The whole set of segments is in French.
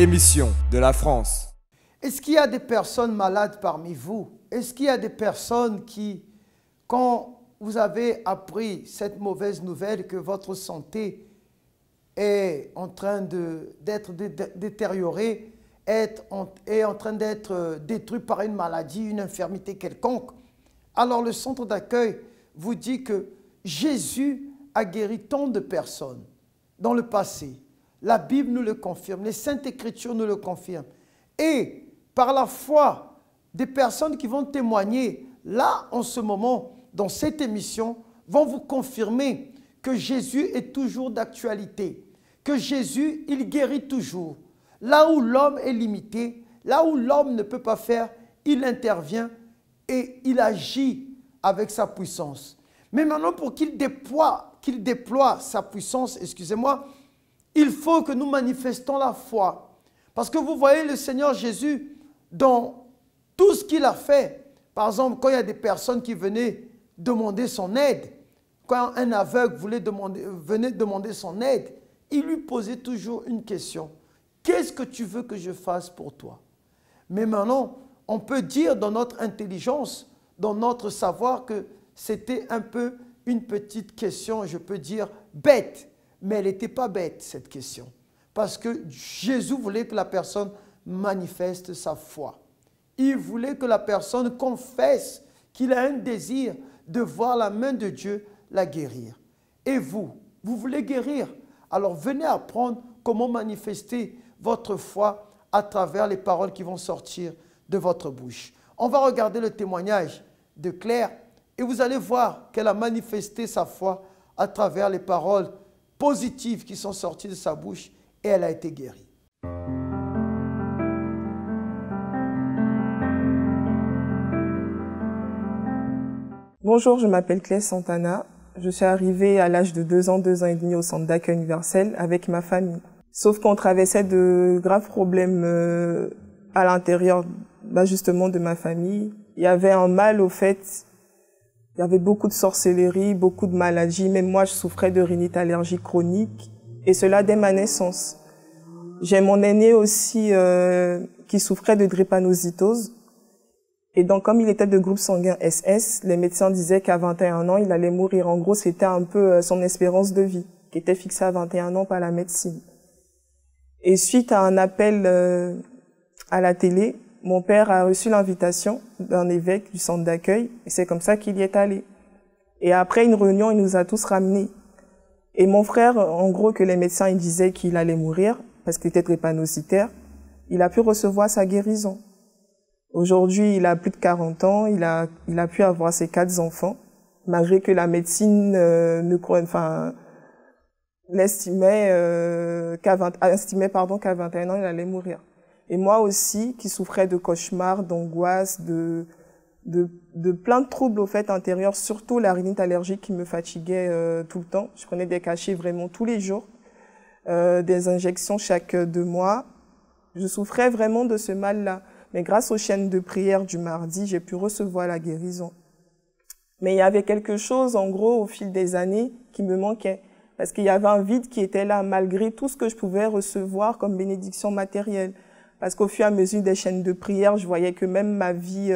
émission de la France. Est-ce qu'il y a des personnes malades parmi vous? Est-ce qu'il y a des personnes qui, quand vous avez appris cette mauvaise nouvelle que votre santé est en train d'être détériorée, est en train d'être détruite par une maladie, une infirmité quelconque, alors le centre d'accueil vous dit que Jésus a guéri tant de personnes dans le passé. La Bible nous le confirme, les Saintes Écritures nous le confirment. Et par la foi des personnes qui vont témoigner, là, en ce moment, dans cette émission, vont vous confirmer que Jésus est toujours d'actualité, que Jésus, il guérit toujours. Là où l'homme est limité, là où l'homme ne peut pas faire, il intervient et il agit avec sa puissance. Mais maintenant, pour qu'il déploie sa puissance, excusez-moi, il faut que nous manifestons la foi. Parce que vous voyez le Seigneur Jésus dans tout ce qu'il a fait. Par exemple, quand il y a des personnes qui venaient demander son aide, quand un aveugle venait demander son aide, il lui posait toujours une question. Qu'est-ce que tu veux que je fasse pour toi? Mais maintenant, on peut dire dans notre intelligence, dans notre savoir que c'était un peu une petite question, je peux dire bête. Mais elle n'était pas bête, cette question. Parce que Jésus voulait que la personne manifeste sa foi. Il voulait que la personne confesse qu'il a un désir de voir la main de Dieu la guérir. Et vous voulez guérir? Alors venez apprendre comment manifester votre foi à travers les paroles qui vont sortir de votre bouche. On va regarder le témoignage de Claire et vous allez voir qu'elle a manifesté sa foi à travers les paroles positives qui sont sorties de sa bouche et elle a été guérie. Bonjour, je m'appelle Claire Santana. Je suis arrivée à l'âge de 2 ans et demi au centre d'accueil universel avec ma famille. Sauf qu'on traversait de graves problèmes à l'intérieur justement de ma famille. Il y avait un mal au fait, il y avait beaucoup de sorcellerie, beaucoup de maladies. Même moi, je souffrais de rhinite allergique chronique et cela dès ma naissance. J'ai mon aîné aussi qui souffrait de drépanocytose. Et donc, comme il était de groupe sanguin SS, les médecins disaient qu'à 21 ans, il allait mourir. En gros, c'était un peu son espérance de vie, qui était fixée à 21 ans par la médecine. Et suite à un appel à la télé, mon père a reçu l'invitation d'un évêque du centre d'accueil, et c'est comme ça qu'il y est allé. Et après une réunion, il nous a tous ramenés. Et mon frère, en gros, que les médecins ils disaient qu'il allait mourir, parce qu'il était drépanocytaire, il a pu recevoir sa guérison. Aujourd'hui, il a plus de 40 ans, il a pu avoir ses 4 enfants, malgré que la médecine l'estimait qu'à 21 ans, il allait mourir. Et moi aussi, qui souffrais de cauchemars, d'angoisse, de plein de troubles au fait intérieurs, surtout la rhinite allergique qui me fatiguait tout le temps. Je prenais des cachets vraiment tous les jours, des injections chaque 2 mois. Je souffrais vraiment de ce mal-là. Mais grâce aux chaînes de prière du mardi, j'ai pu recevoir la guérison. Mais il y avait quelque chose, en gros, au fil des années, qui me manquait. Parce qu'il y avait un vide qui était là, malgré tout ce que je pouvais recevoir comme bénédiction matérielle. Parce qu'au fur et à mesure des chaînes de prière, je voyais que même ma vie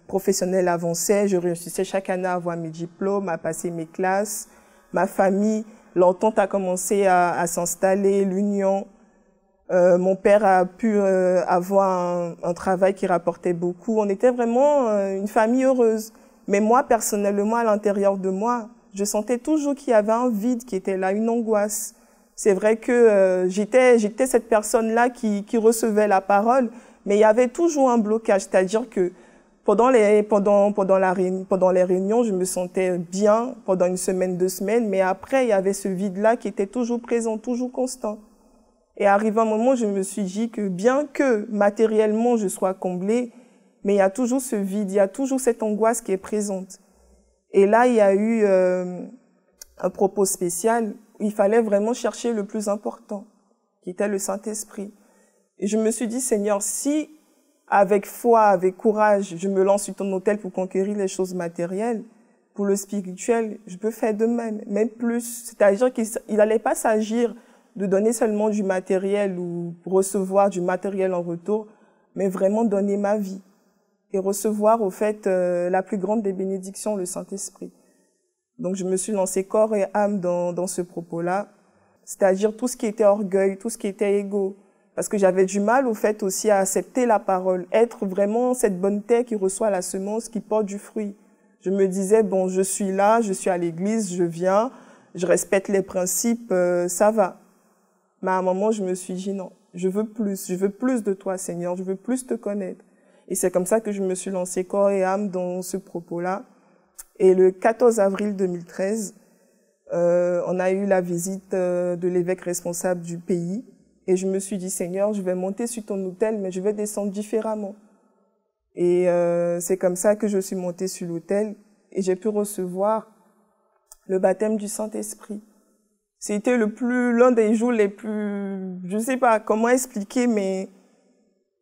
professionnelle avançait. Je réussissais chaque année à avoir mes diplômes, à passer mes classes. Ma famille, l'entente a commencé à s'installer, l'union. Mon père a pu avoir un travail qui rapportait beaucoup. On était vraiment une famille heureuse. Mais moi, personnellement, à l'intérieur de moi, je sentais toujours qu'il y avait un vide qui était là, une angoisse. C'est vrai que j'étais cette personne-là qui recevait la parole, mais il y avait toujours un blocage. C'est-à-dire que pendant les réunions, je me sentais bien pendant 1 semaine, 2 semaines, mais après, il y avait ce vide-là qui était toujours présent, toujours constant. Et arrivé un moment, je me suis dit que bien que matériellement je sois comblée, mais il y a toujours ce vide, il y a toujours cette angoisse qui est présente. Et là, il y a eu un propos spécial où il fallait vraiment chercher le plus important, qui était le Saint-Esprit. Et je me suis dit, Seigneur, si avec foi, avec courage, je me lance sur ton autel pour conquérir les choses matérielles, pour le spirituel, je peux faire de même, même plus. C'est-à-dire qu'il n'allait pas s'agir de donner seulement du matériel ou recevoir du matériel en retour, mais vraiment donner ma vie et recevoir au fait la plus grande des bénédictions, le Saint-Esprit. Donc je me suis lancée corps et âme dans ce propos-là, c'est-à-dire tout ce qui était orgueil, tout ce qui était égo, parce que j'avais du mal au fait aussi à accepter la parole, être vraiment cette bonne terre qui reçoit la semence, qui porte du fruit. Je me disais, bon, je suis là, je suis à l'église, je viens, je respecte les principes, ça va. Mais à un moment, je me suis dit non, je veux plus de toi, Seigneur, je veux plus te connaître. Et c'est comme ça que je me suis lancée corps et âme dans ce propos-là. Et le 14 avril 2013, on a eu la visite de l'évêque responsable du pays. Et je me suis dit, Seigneur, je vais monter sur ton autel, mais je vais descendre différemment. Et c'est comme ça que je suis montée sur l'autel et j'ai pu recevoir le baptême du Saint-Esprit. C'était l'un des jours les plus, je sais pas comment expliquer, mais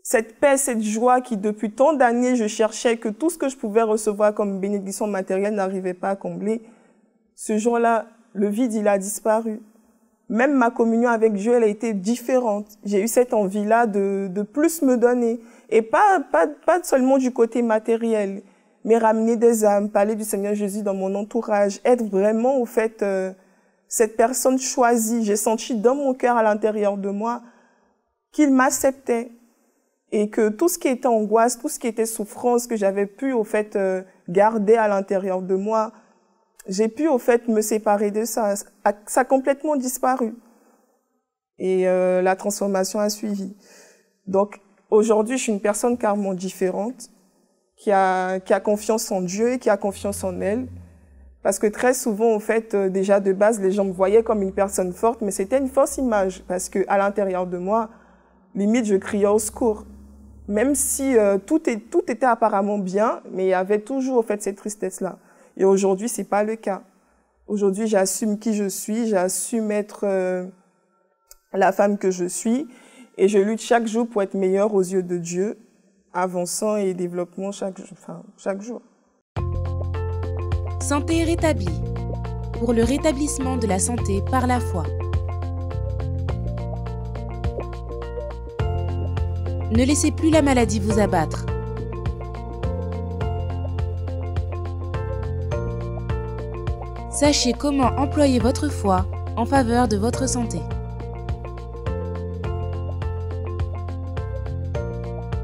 cette paix, cette joie qui depuis tant d'années je cherchais, que tout ce que je pouvais recevoir comme bénédiction matérielle n'arrivait pas à combler. Ce jour-là, le vide, il a disparu. Même ma communion avec Dieu, elle a été différente. J'ai eu cette envie-là de plus me donner. Et pas seulement du côté matériel, mais ramener des âmes, parler du Seigneur Jésus dans mon entourage, être vraiment, au fait, cette personne choisie. J'ai senti dans mon cœur, à l'intérieur de moi, qu'il m'acceptait. Et que tout ce qui était angoisse, tout ce qui était souffrance que j'avais pu, au fait, garder à l'intérieur de moi, j'ai pu, au fait, me séparer de ça. Ça a complètement disparu. Et la transformation a suivi. Donc, aujourd'hui, je suis une personne carrément différente, qui a confiance en Dieu et qui a confiance en elle. Parce que très souvent, au fait, déjà de base, les gens me voyaient comme une personne forte, mais c'était une fausse image. Parce que à l'intérieur de moi, limite, je criais au secours. Même si tout était apparemment bien, mais il y avait toujours, au fait, cette tristesse-là. Et aujourd'hui, c'est pas le cas. Aujourd'hui, j'assume qui je suis, j'assume être la femme que je suis, et je lutte chaque jour pour être meilleure aux yeux de Dieu, avançant et développement chaque jour. Santé rétablie. Pour le rétablissement de la santé par la foi. Ne laissez plus la maladie vous abattre. Sachez comment employer votre foi en faveur de votre santé.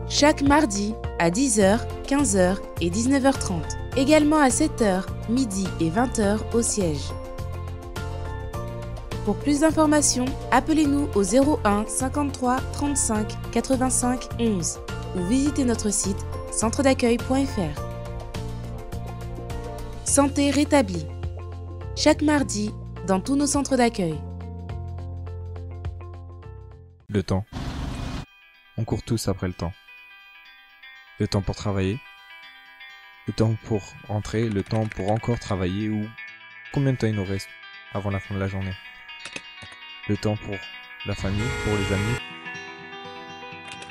Chaque mardi à 10h, 15h et 19h30. Également à 7h, midi et 20h au siège. Pour plus d'informations, appelez-nous au 01 53 35 85 11 ou visitez notre site centredaccueil.fr. Santé rétablie. Chaque mardi, dans tous nos centres d'accueil. Le temps. On court tous après le temps. Le temps pour travailler. Le temps pour rentrer. Le temps pour encore travailler ou combien de temps il nous reste avant la fin de la journée. Le temps pour la famille, pour les amis.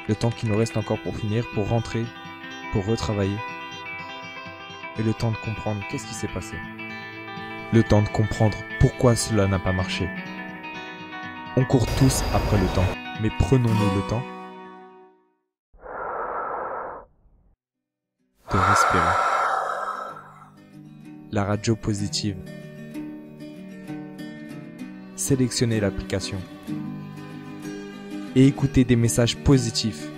Le temps qui nous reste encore pour finir, pour rentrer, pour retravailler. Et le temps de comprendre qu'est-ce qui s'est passé. Le temps de comprendre pourquoi cela n'a pas marché. On court tous après le temps, mais prenons-nous le temps de respirer. La radio positive. Sélectionnez l'application et écoutez des messages positifs.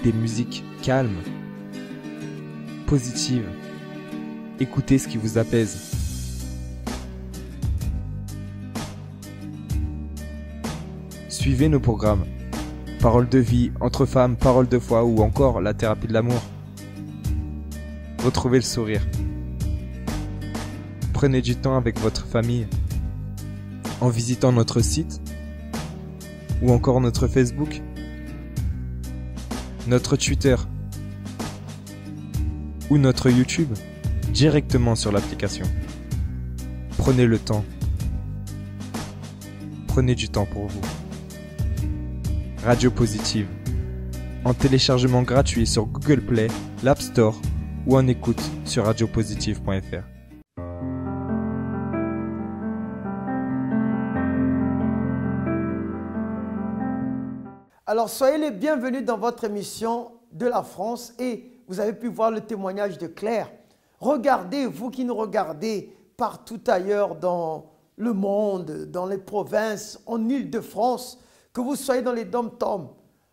Des musiques calmes, positives. Écoutez ce qui vous apaise. Suivez nos programmes. Paroles de vie, entre femmes, paroles de foi ou encore la thérapie de l'amour. Retrouvez le sourire. Prenez du temps avec votre famille en visitant notre site ou encore notre Facebook, notre Twitter ou notre YouTube directement sur l'application. Prenez le temps. Prenez du temps pour vous. Radio Positive. En téléchargement gratuit sur Google Play, l'App Store ou en écoute sur radiopositive.fr. Alors, soyez les bienvenus dans votre émission de la France et vous avez pu voir le témoignage de Claire. Regardez, vous qui nous regardez partout ailleurs dans le monde, dans les provinces, en Île-de-France, que vous soyez dans les dom-toms,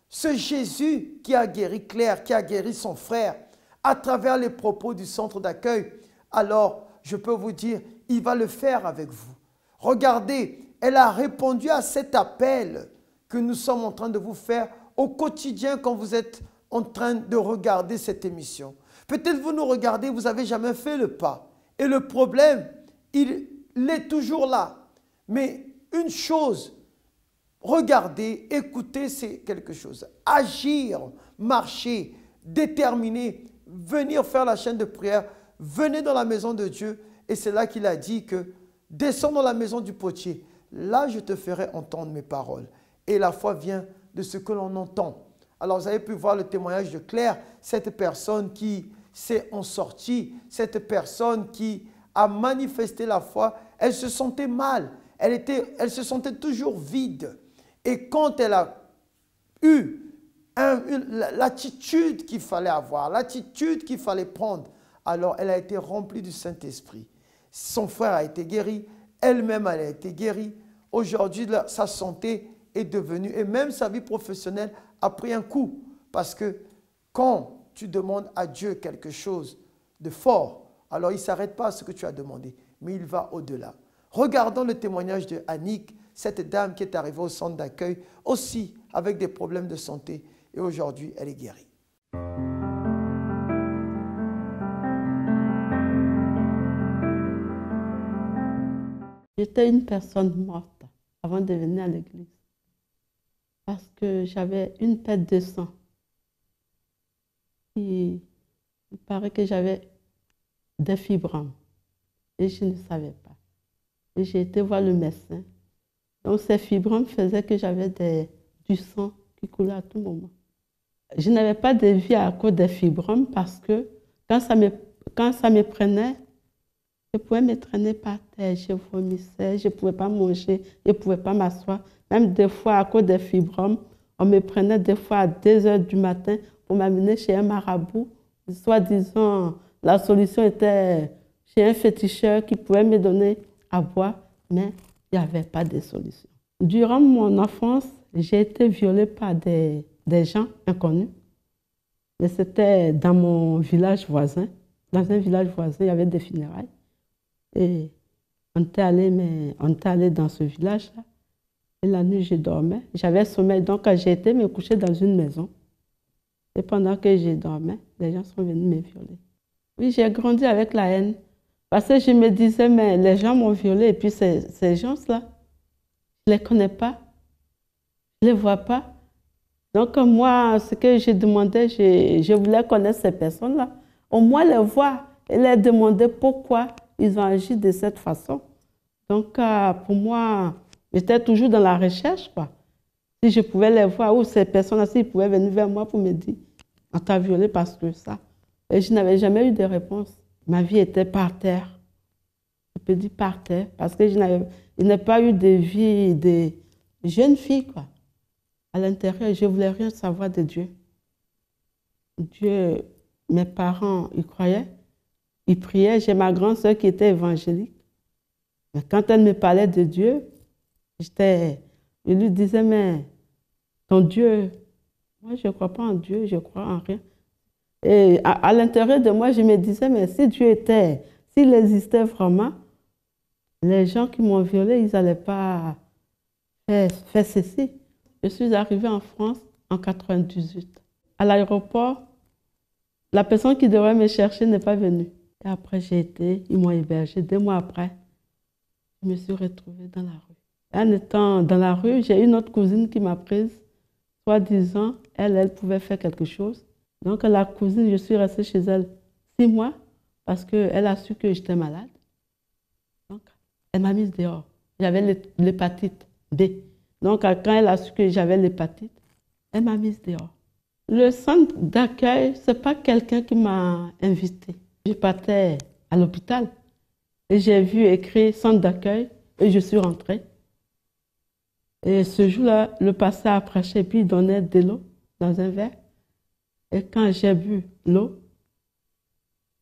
ce Jésus qui a guéri Claire, qui a guéri son frère, à travers les propos du centre d'accueil, alors je peux vous dire, il va le faire avec vous. Regardez, elle a répondu à cet appel que nous sommes en train de vous faire au quotidien quand vous êtes en train de regarder cette émission. Peut-être vous nous regardez, vous n'avez jamais fait le pas. Et le problème, il est toujours là. Mais une chose, regarder, écouter, c'est quelque chose. Agir, marcher, déterminer, venir faire la chaîne de prière, venez dans la maison de Dieu. Et c'est là qu'il a dit que descends dans la maison du potier. Là, je te ferai entendre mes paroles. Et la foi vient de ce que l'on entend. Alors, vous avez pu voir le témoignage de Claire, cette personne qui s'est en sortie, cette personne qui a manifesté la foi. Elle se sentait mal, elle se sentait toujours vide. Et quand elle a eu l'attitude qu'il fallait avoir, l'attitude qu'il fallait prendre, alors elle a été remplie du Saint-Esprit. Son frère a été guéri, elle-même elle a été guérie. Aujourd'hui, sa santé est devenue, et même sa vie professionnelle a pris un coup. Parce que quand tu demandes à Dieu quelque chose de fort, alors il ne s'arrête pas à ce que tu as demandé, mais il va au-delà. Regardons le témoignage de Annick, cette dame qui est arrivée au centre d'accueil, aussi avec des problèmes de santé, et aujourd'hui, elle est guérie. J'étais une personne morte avant de venir à l'église parce que j'avais une perte de sang. Il paraît que j'avais des fibromes et je ne savais pas. Et j'ai été voir le médecin. Donc ces fibromes faisaient que j'avais du sang qui coulait à tout moment. Je n'avais pas de vie à cause des fibromes parce que quand ça me prenait, je pouvais me traîner par terre, je vomissais, je ne pouvais pas manger, je ne pouvais pas m'asseoir. Même des fois, à cause des fibromes, on me prenait des fois à 2 heures du matin pour m'amener chez un marabout. Soit disant, la solution était chez un féticheur qui pouvait me donner à boire, mais il n'y avait pas de solution. Durant mon enfance, j'ai été violée par des gens inconnus. Mais c'était dans mon village voisin. Dans un village voisin, il y avait des funérailles. Et on était allé dans ce village-là. Et la nuit, je dormais. J'avais sommeil, donc j'ai été me coucher dans une maison. Et pendant que je dormais, les gens sont venus me violer. Oui, j'ai grandi avec la haine. Parce que je me disais, mais les gens m'ont violée. Et puis ces gens-là, je ne les connais pas. Je ne les vois pas. Donc moi, ce que je demandais, je voulais connaître ces personnes-là. Au moins les voir et les demander pourquoi ils ont agi de cette façon. Donc, pour moi, j'étais toujours dans la recherche, quoi. Si je pouvais les voir, ou ces personnes-là, s'ils pouvaient venir vers moi pour me dire, on t'a violé parce que ça. Et je n'avais jamais eu de réponse. Ma vie était par terre. Je peux dire par terre, parce que je n'ai pas eu de vie de jeune fille, quoi. À l'intérieur, je ne voulais rien savoir de Dieu. Dieu, mes parents, ils croyaient. Ils priaient. J'ai ma grande sœur qui était évangélique. Mais quand elle me parlait de Dieu, je lui disais, mais ton Dieu, moi je ne crois pas en Dieu, je crois en rien. Et à l'intérieur de moi, je me disais, mais si Dieu était, s'il existait vraiment, les gens qui m'ont violée, ils n'allaient pas faire ceci. Je suis arrivée en France en 1998. À l'aéroport, la personne qui devait me chercher n'est pas venue. Et après, ils m'ont hébergée. 2 mois après, je me suis retrouvée dans la rue. En étant dans la rue, j'ai une autre cousine qui m'a prise. Soi-disant, elle pouvait faire quelque chose. Donc, la cousine, je suis restée chez elle 6 mois parce qu'elle a su que j'étais malade. Donc, elle m'a mise dehors. J'avais l'hépatite B. Donc, quand elle a su que j'avais l'hépatite, elle m'a mise dehors. Le centre d'accueil, ce n'est pas quelqu'un qui m'a invitée. Je partais à l'hôpital et j'ai vu écrit centre d'accueil et je suis rentrée. Et ce jour-là, le pasteur a prêché, puis il donnait de l'eau dans un verre. Et quand j'ai bu l'eau,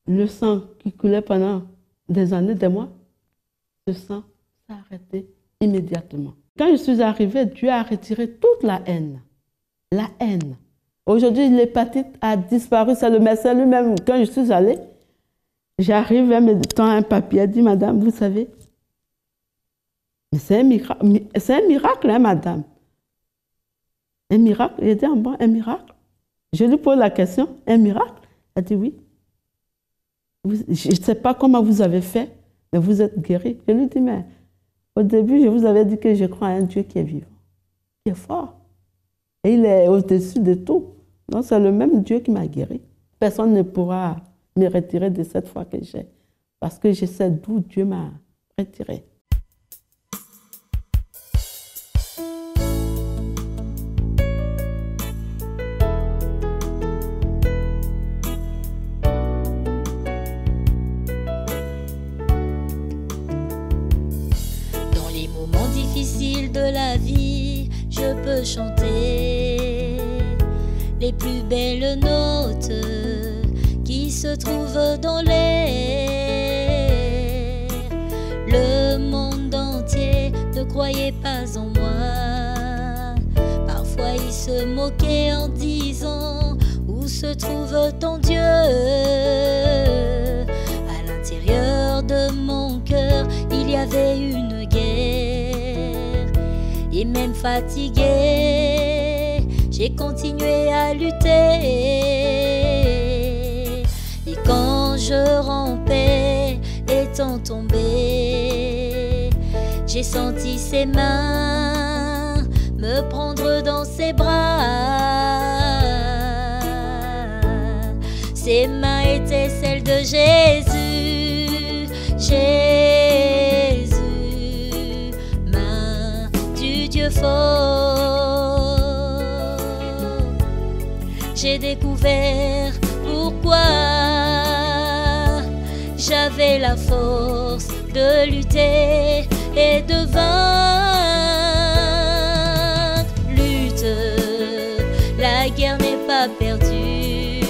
le sang qui coulait pendant des années, des mois, ce sang s'est arrêté immédiatement. Quand je suis arrivée, Dieu a retiré toute la haine. La haine. Aujourd'hui, l'hépatite a disparu. C'est le médecin lui-même. Quand je suis allée, j'arrive, elle me tend un papier. Elle dit, madame, vous savez, c'est un miracle, hein, madame. Un miracle. Elle dit, bon, un miracle. Je lui pose la question, un miracle? Elle dit, oui. Je ne sais pas comment vous avez fait, mais vous êtes guéri. Je lui dis, mais au début, je vous avais dit que je crois à un Dieu qui est vivant, qui est fort. Et il est au-dessus de tout. Donc, c'est le même Dieu qui m'a guéri. Personne ne pourra me retirer de cette foi que j'ai, parce que je sais d'où Dieu m'a retiré. Dans les moments difficiles de la vie, je peux chanter les plus belles notes qui se trouvent dans l'air. Le monde entier ne croyait pas en moi. Parfois il se moquait en disant, où se trouve ton Dieu? À l'intérieur de mon cœur, il y avait une guerre. Et même fatigué, j'ai continué à lutter. Et quand je rampais, étant tombé, j'ai senti ses mains me prendre dans ses bras. Ses mains étaient celles de Jésus. Jésus, main du Dieu fort. J'ai découvert pourquoi j'avais la force de lutter et de vaincre. Lutte, la guerre n'est pas perdue.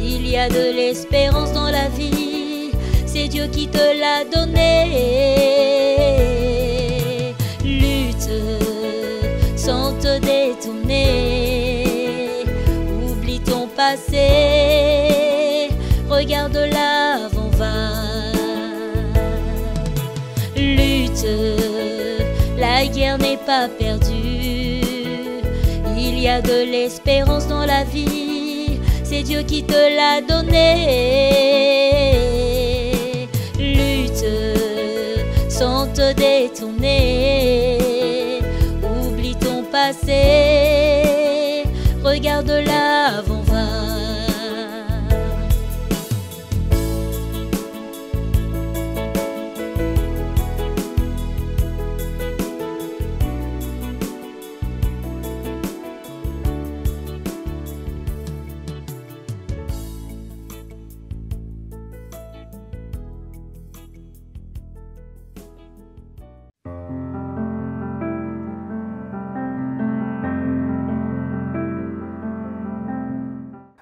Il y a de l'espérance dans la vie, c'est Dieu qui te l'a donné. Lutte sans te détourner, oublie ton passé, regarde l'avant va. Lutte, la guerre n'est pas perdue. Il y a de l'espérance dans la vie, c'est Dieu qui te l'a donné. Lutte sans te détourner, oublie ton passé, regarde l'avant va.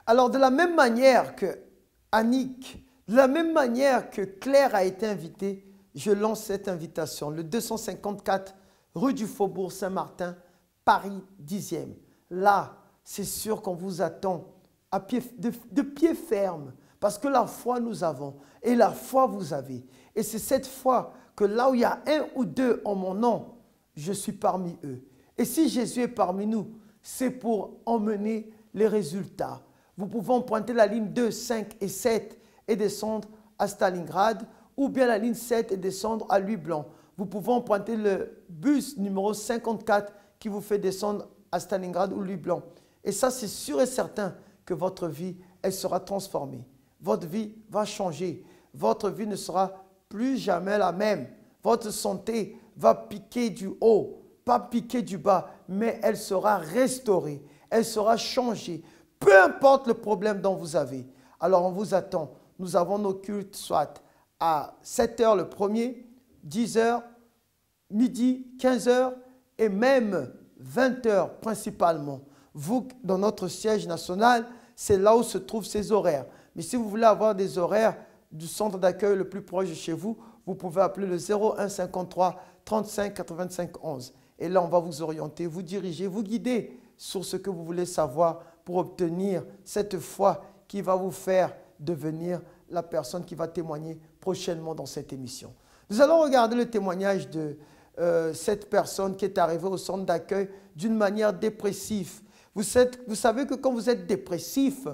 Alors, de la même manière que Annick, de la même manière que Claire a été invitée, je lance cette invitation. Le 254 rue du Faubourg Saint-Martin, Paris 10e. Là, c'est sûr qu'on vous attend de pied ferme, parce que la foi nous avons et la foi vous avez. Et c'est cette foi que là où il y a un ou deux en mon nom, je suis parmi eux. Et si Jésus est parmi nous, c'est pour emmener les résultats. Vous pouvez emprunter la ligne 2, 5 et 7 et descendre à Stalingrad, ou bien la ligne 7 et descendre à Louis-Blanc. Vous pouvez emprunter le bus numéro 54 qui vous fait descendre à Stalingrad ou Louis-Blanc. Et ça, c'est sûr et certain que votre vie, elle sera transformée. Votre vie va changer. Votre vie ne sera plus jamais la même. Votre santé va piquer du haut, pas piquer du bas, mais elle sera restaurée. Elle sera changée. Peu importe le problème dont vous avez. Alors, on vous attend. Nous avons nos cultes soit à 7h le premier, 10h, midi, 15h et même 20 heures principalement. Vous, dans notre siège national, c'est là où se trouvent ces horaires. Mais si vous voulez avoir des horaires du centre d'accueil le plus proche de chez vous, vous pouvez appeler le 01 53 35 85 11. Et là, on va vous orienter, vous diriger, vous guider sur ce que vous voulez savoir pour obtenir cette foi qui va vous faire devenir la personne qui va témoigner prochainement dans cette émission. Nous allons regarder le témoignage de cette personne qui est arrivée au centre d'accueil d'une manière dépressive. Vous savez que quand vous êtes dépressif,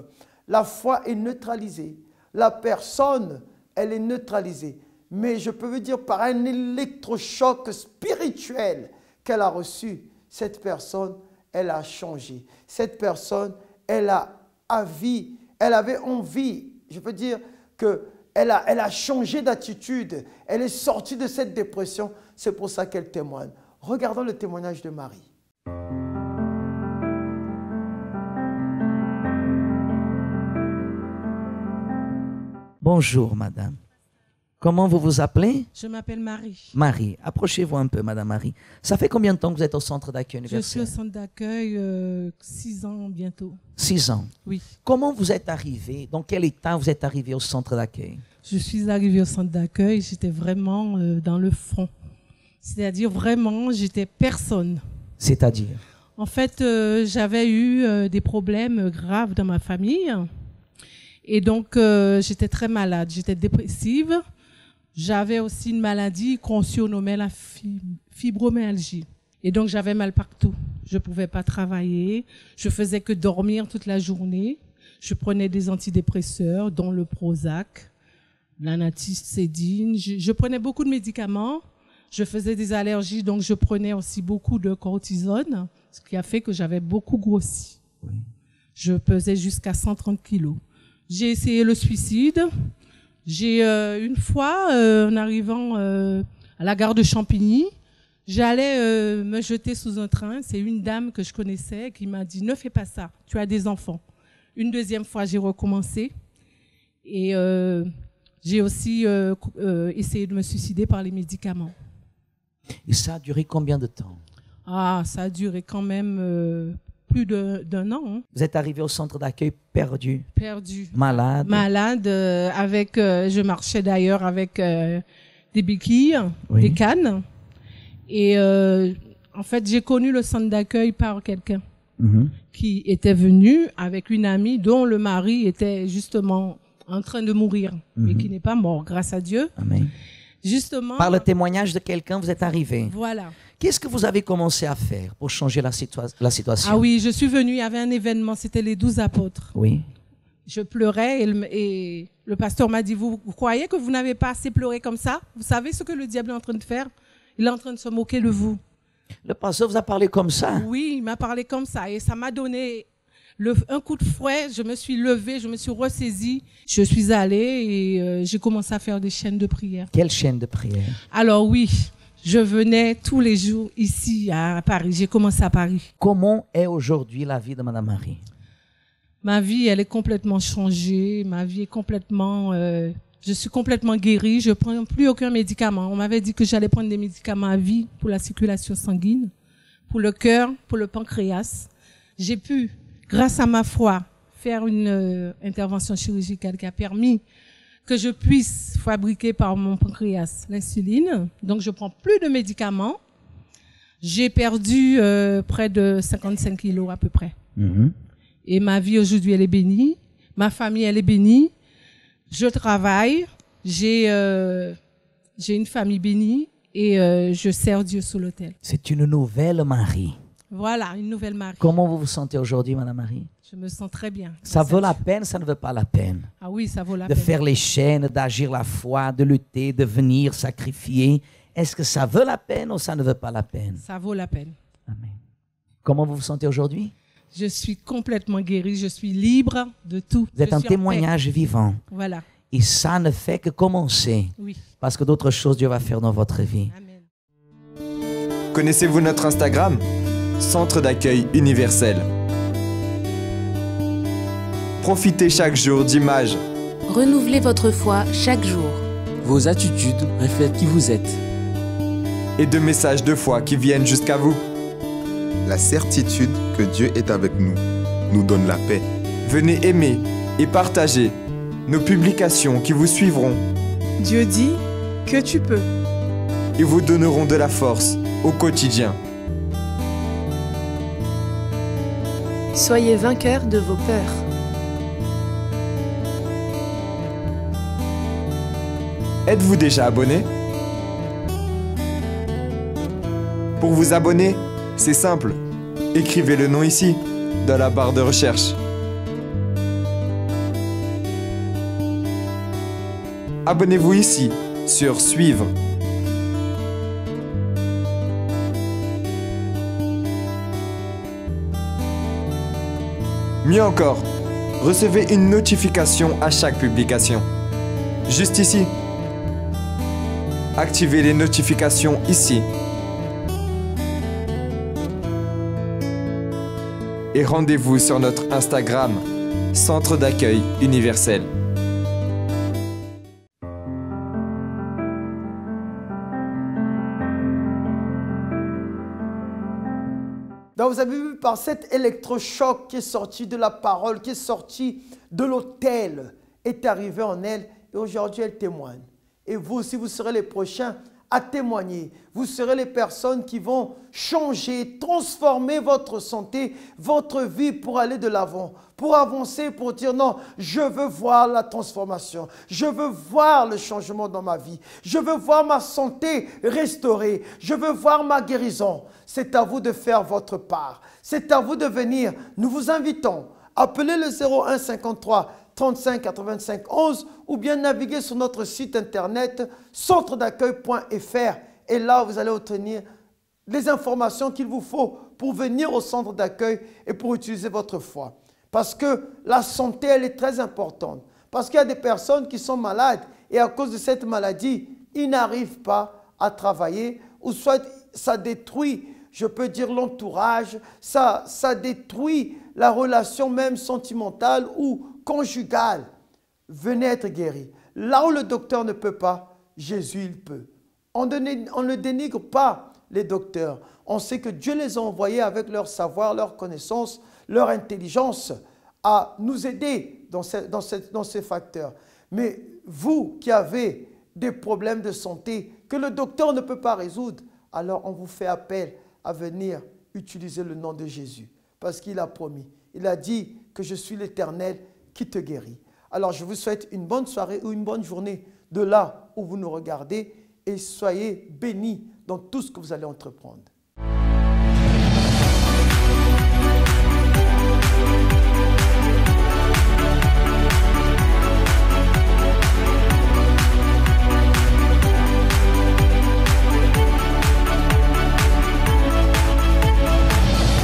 la foi est neutralisée. La personne, elle est neutralisée. Mais je peux vous dire par un électrochoc spirituel qu'elle a reçu, cette personne, elle a changé. Cette personne, elle avait envie, je peux dire qu'elle a changé d'attitude. Elle est sortie de cette dépression. C'est pour ça qu'elle témoigne. Regardons le témoignage de Marie. Bonjour, madame. Comment vous vous appelez? Je m'appelle Marie. Marie. Approchez-vous un peu, madame Marie. Ça fait combien de temps que vous êtes au centre d'accueil universel? Je suis au centre d'accueil 6 ans bientôt. 6 ans? Oui. Comment vous êtes arrivé? Dans quel état vous êtes arrivé au centre d'accueil? Je suis arrivée au centre d'accueil, j'étais vraiment dans le fond. C'est-à-dire vraiment, j'étais personne. C'est-à-dire? En fait, j'avais eu des problèmes graves dans ma famille. Et donc, j'étais très malade, j'étais dépressive. J'avais aussi une maladie qu'on surnommait la fibromyalgie. Et donc, j'avais mal partout. Je ne pouvais pas travailler. Je faisais que dormir toute la journée. Je prenais des antidépresseurs, dont le Prozac, l'anacétine. Je prenais beaucoup de médicaments. Je faisais des allergies, donc je prenais aussi beaucoup de cortisone, ce qui a fait que j'avais beaucoup grossi. Oui. Je pesais jusqu'à 130 kilos. J'ai essayé le suicide. J'ai une fois, en arrivant à la gare de Champigny, j'allais me jeter sous un train. C'est une dame que je connaissais qui m'a dit « Ne fais pas ça, tu as des enfants ». Une deuxième fois, j'ai recommencé. Et j'ai aussi essayé de me suicider par les médicaments. Et ça a duré combien de temps? Ah, ça a duré quand même plus d'un an. Hein. Vous êtes arrivé au centre d'accueil perdu? Perdu. Malade? Malade, je marchais d'ailleurs avec des béquilles, oui, des cannes. Et en fait, j'ai connu le centre d'accueil par quelqu'un qui était venu avec une amie dont le mari était justement en train de mourir, mais qui n'est pas mort, grâce à Dieu. Amen. Justement, par le témoignage de quelqu'un, vous êtes arrivé. Voilà. Qu'est-ce que vous avez commencé à faire pour changer la situation? Ah oui, je suis venue, il y avait un événement, c'était les 12 apôtres. Oui. Je pleurais et le pasteur m'a dit, vous croyez que vous n'avez pas assez pleuré comme ça? Vous savez ce que le diable est en train de faire? Il est en train de se moquer de vous. Le pasteur vous a parlé comme ça? Oui, il m'a parlé comme ça et ça m'a donné un coup de fouet. Je me suis levée, je me suis ressaisie. Je suis allée et j'ai commencé à faire des chaînes de prière. Quelle chaîne de prière? Alors oui, je venais tous les jours ici à Paris. J'ai commencé à Paris. Comment est aujourd'hui la vie de Madame Marie? Ma vie, elle est complètement changée. Ma vie est complètement... je suis complètement guérie. Je ne prends plus aucun médicament. On m'avait dit que j'allais prendre des médicaments à vie pour la circulation sanguine, pour le cœur, pour le pancréas. J'ai pu, grâce à ma foi, faire une intervention chirurgicale qui a permis que je puisse fabriquer par mon pancréas l'insuline. Donc, je prends plus de médicaments. J'ai perdu près de 55 kilos à peu près. Et ma vie aujourd'hui, elle est bénie. Ma famille, elle est bénie. Je travaille. J'ai une famille bénie et je sers Dieu sous l'autel. C'est une nouvelle Marie. Voilà, une nouvelle Marie. Comment vous vous sentez aujourd'hui, Madame Marie? Je me sens très bien. Ça vaut la peine, ça ne vaut pas la peine? Ah oui, ça vaut la peine. De faire les chaînes, d'agir la foi, de lutter, de venir sacrifier. Est-ce que ça vaut la peine ou ça ne vaut pas la peine? Ça vaut la peine. Amen. Comment vous vous sentez aujourd'hui? Je suis complètement guérie, je suis libre de tout. Vous êtes un témoignage vivant. Voilà. Et ça ne fait que commencer. Oui. Parce que d'autres choses Dieu va faire dans votre vie. Amen. Connaissez-vous notre Instagram? Centre d'accueil universel. Profitez chaque jour d'images. Renouvelez votre foi chaque jour. Vos attitudes reflètent qui vous êtes. Et de messages de foi qui viennent jusqu'à vous. La certitude que Dieu est avec nous nous donne la paix. Venez aimer et partager nos publications qui vous suivront. Dieu dit que tu peux. Et vous donneront de la force au quotidien. Soyez vainqueurs de vos peurs. Êtes-vous déjà abonné? Pour vous abonner, c'est simple. Écrivez le nom ici, dans la barre de recherche. Abonnez-vous ici, sur Suivre. Mieux encore, recevez une notification à chaque publication. Juste ici. Activez les notifications ici. Et rendez-vous sur notre Instagram, Centre d'accueil universel. Donc vous avez vu par cet électrochoc qui est sorti de la parole, qui est sorti de l'autel, est arrivé en elle et aujourd'hui elle témoigne. Et vous aussi, vous serez les prochains à témoigner. Vous serez les personnes qui vont changer, transformer votre santé, votre vie pour aller de l'avant, pour avancer, pour dire non, je veux voir la transformation, je veux voir le changement dans ma vie, je veux voir ma santé restaurée, je veux voir ma guérison. C'est à vous de faire votre part. C'est à vous de venir. Nous vous invitons. Appelez le 01 53 35 85 11 ou bien naviguez sur notre site internet centredaccueil.fr et là vous allez obtenir les informations qu'il vous faut pour venir au centre d'accueil et pour utiliser votre foi. Parce que la santé, elle est très importante. Parce qu'il y a des personnes qui sont malades et à cause de cette maladie, ils n'arrivent pas à travailler ou soit ça détruit, je peux dire l'entourage, ça détruit la relation même sentimentale ou conjugale. Venez être guéri. Là où le docteur ne peut pas, Jésus, il peut. On ne dénigre pas les docteurs. On sait que Dieu les a envoyés avec leur savoir, leur connaissance, leur intelligence à nous aider dans ces facteurs. Mais vous qui avez des problèmes de santé que le docteur ne peut pas résoudre, alors on vous fait appel à venir utiliser le nom de Jésus. Parce qu'il a promis. Il a dit que je suis l'Éternel qui te guérit. Alors je vous souhaite une bonne soirée ou une bonne journée de là où vous nous regardez et soyez bénis dans tout ce que vous allez entreprendre.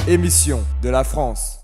Émission de la France.